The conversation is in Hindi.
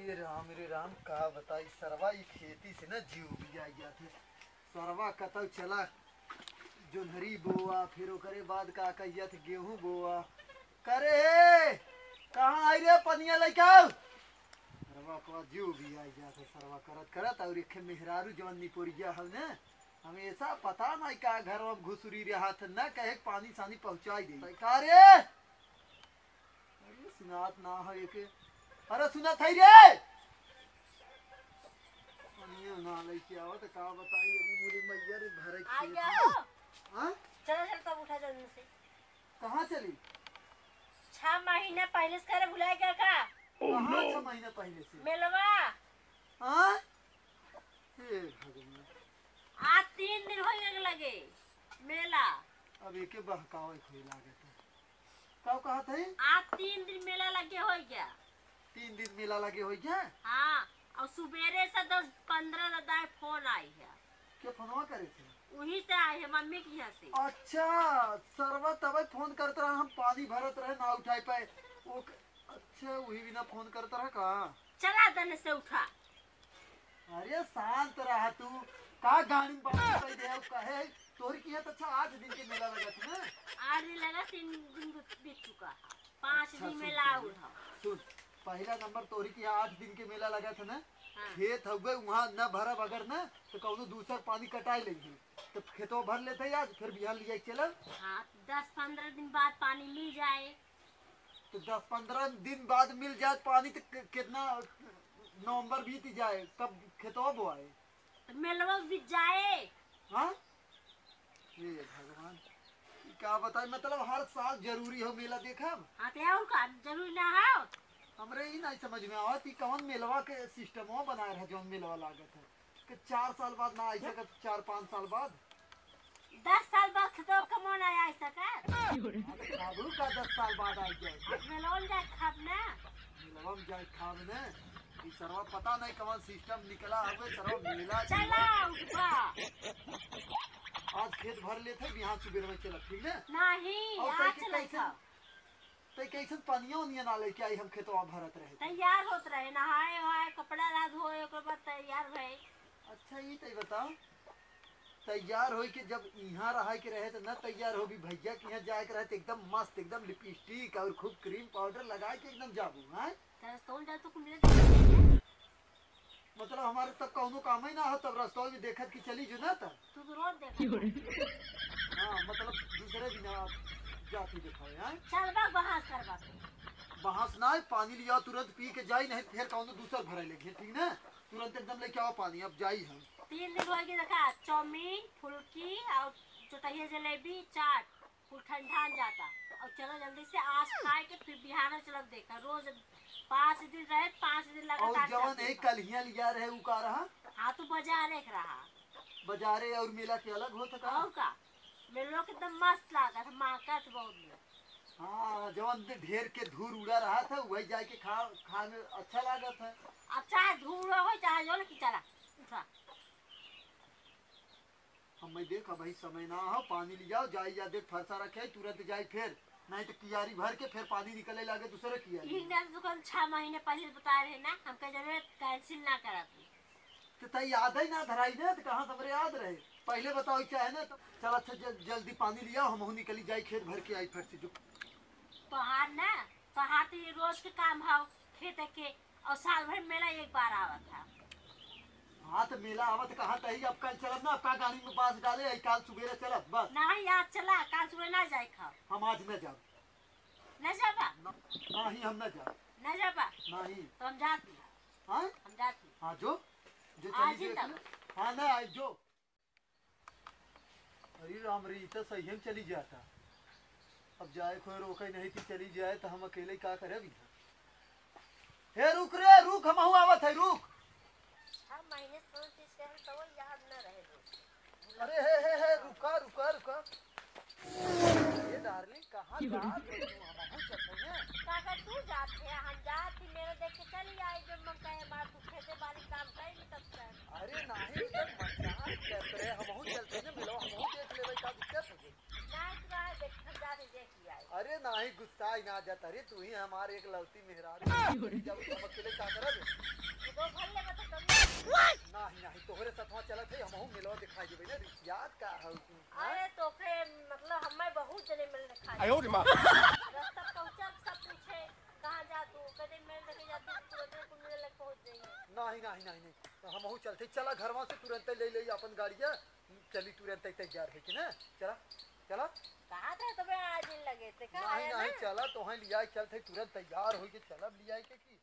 रे राम का बताई सरवा ई खेती से ना जीव भी आई जाते सरवा कतौ चला जोन्हरी बोआ फिर ओकरे बाद का कहिया थे गेहूं बोआ करे हे कहाँ आई रे पनिया लइका सरवा को जीव भी आई जाते सरवा करत करत और एक मेहरारू जवन निपोरिया हव ने हमेशा पता नहीं का घर में घुसुरी रहा था न कहे पानी सानी पहुंचाई दे का रे अरे सुनात ना हो एक अरे सुना थई रे पनिया ना लइके आवत का बताई अभी मोरे मैया रे भरे आ जाओ। हां चलो चल तब उठा जल्दी से। कहां चली 6 महीने पहले से करे भुला गया का? कहां 6 महीने पहले से मेलवा हां हे भगवान आज 3 दिन हो गए लगे मेला। अब एके बहकावे खोई लागे तो कहा थे आज 3 दिन मेला लगे हो गया। 3 दिन मेला लगे हो गया। हाँ और सुबेरे से 10-15 दादा फोन आई है। क्या फोनवा करे थे वहीं से आई है मम्मी की यहाँ से। अच्छा सरवा तब फोन करता रहा हम पानी भरत रहे ना उठाई पाए वो अच्छा वही बिना फोन करता रहा का चला दने से उठा। अरे शांत रहा तू का गाड़ी में बात कर दे कहे तोरी की है तो अच्छा 8 दिन के मेला लगा था ना। 8 दिन लगा 3 दिन बीत चुका 5 अच्छा, दिन मेला उठा। सुन पहला नंबर तोरी की 8 दिन के मेला लगा था ना। हाँ। खेत हो गए वहाँ न भरब अगर न तो कौनो दूसरा पानी कटाई लेंगे तो खेतों भर लेते आज फिर बिहार लिया चल। हाँ 10-15 दिन बाद पानी मिल जाए तो 10-15 दिन बाद मिल जाए पानी तो कितना नवंबर बीत जाए कब खेतों बोआए तो मेलवा बीत जाए। हाँ ये भगवान क्या बताए मतलब हर साल जरूरी हो मेला देखा हाँ तो और का जरूरी ना हो। हमरे ही नहीं समझ में आवत कि कौन मेलवा के सिस्टम बनाए रहे जो मेलवा लागत है कि 4 साल बाद ना आई सके 4-5 साल बाद 10 साल बाद खतों का मन आया ऐसा का? खाबू का 10 साल बाद आई जाए अब मेलवा जाए खाब ना। मेलवा में जाए खाब ने ई सरवा पता नहीं कौन सिस्टम निकला हवे सरवा मेला चला उठा। आज खेत भर लेते बिहार सुबह में चला ठीक है नहीं और आज कैसे- चला था। तो कैसे पनिया उनिया ना लेके आई हम खेतवा भरत रहे थे। तैयार होत रहे नहाए वहाए कपड़ा ला धोए ओकर बाद तैयार भए। अच्छा ये तो बताओ तैयार हो के जब यहाँ रहा के रहे तो न तैयार होगी भैया के यहाँ जाए के रहे तो एकदम मस्त एकदम लिपस्टिक और खूब क्रीम पाउडर लगा के एकदम जाबू हैं तो जा तो मिले मतलब हमारे तब कौनो काम ही ना हो तब रास्ता में देखत की चली जो ना तब तू तो रोज देख। हाँ मतलब दूसरे दिन आप जाती दिखाए हैं चल बा बहास करवा बहास ना पानी लिया तुरंत पी के जाई नहीं फिर कौनो दूसरा भरे लेके ठीक ना तुरंत एकदम लेके आओ पानी अब जाई हम 3 दिन हो गए देखा चाउमीन फुल्की और चटैया जलेबी चाट फुल ठंडा जाता और चलो जल्दी से आज खाए के फिर बिहार चलो देखा रोज 5 दिन रहे 5 दिन और लगातार जवन एक कलिया लिया रहे उ का रहा हाँ तू बाजार एक रहा बाजारे और मेला के अलग होता का और का मेरे लोग एकदम मस्त लगा था मार्केट बहुत में। हाँ जवन ढेर के धूल उड़ा रहा था वही जाके खाने अच्छा लगा था। अब चाहे धूल हो चाहे जो कि चला उठा। हम देख भाई समय ना हो पानी ले जाओ जाई जा देख फरसा रखे तुरंत जाई फिर नहीं तो कियारी भर के फिर पानी निकले लगे दूसरे कियारी एक दिन दुकान 6 महीने पहले बता रहे ना हमका जरूरत कैंसिल ना करा तो तई याद ही ना धराई ने तो कहाँ हमरे याद रहे पहले बताओ क्या है ना तो चल अच्छा जल्दी पानी लिया हम निकली जाए खेत भर के आई फिर से जो पहाड़ ना पहाड़ तो ये रोज के काम है खेत के और साल भर मेला एक बार आवा था। हाँ तो मेला आवत कहा तही अब कल चलब ना आपका गाड़ी में बांस डाले आई काल सुबह चलब बस नहीं आज चला काल सुबह ना जाए खा हम आज न जाओ न जाबा नहीं हम न जाओ न जाबा नहीं तो हम जाती हाँ हम जाती हाँ जो आज चली ही जो तब। हाँ ना आज जो अरे राम री तो सही हम चली जाता अब जाए कोई रोके नहीं कि चली जाए तो हम अकेले क्या करे अभी हे रुक रे रुक हम आवत है रुक हम महीने 30 के तो याद न रहे अरे हे रुका रुका रुका ये डार्लिंग कहाँ जा रही हो हम चलते हैं काका तू जाते हम जाती मेरे देख के चली आई जब मन कहे मार तू खेते बाड़ी काम कर तब कर। अरे नहीं जब मजाक कर रहे हम चलते हैं मिलो हम देख लेबै का दिक्कत हो गई नहीं तो रहा देख हम जाते देख लिया अरे नहीं नहीं गुस्सा ही ना जाता रे, तू ही हमारे एक लौती मेहरारू जब हम अकेले का करब दो भर ले तो कभी नहीं नहीं तोहरे साथवा चलत है हमहू मिलवा दिखाई देबे ना याद का हौ तू अरे तो फिर मतलब हमें बहुत जने मिल रखा है। आयो रे माँ। रास्ता पहुंचा सब पूछे कहाँ जा तू, कदे मेल देखे जाती तुरंत कुछ मिले लग पहुंच जाइए। नहीं नहीं नहीं नहीं तो हमहू चलते चला घरवा से तुरंत ले ले अपन गाड़िया चली तुरंत तैयार है कि ना चला चला कहाँ थे तुम्हें आज दिन लगे थे कहाँ नहीं आया नहीं ना? चला तो लिया चलते तुरंत तैयार हो के चलब लिया के की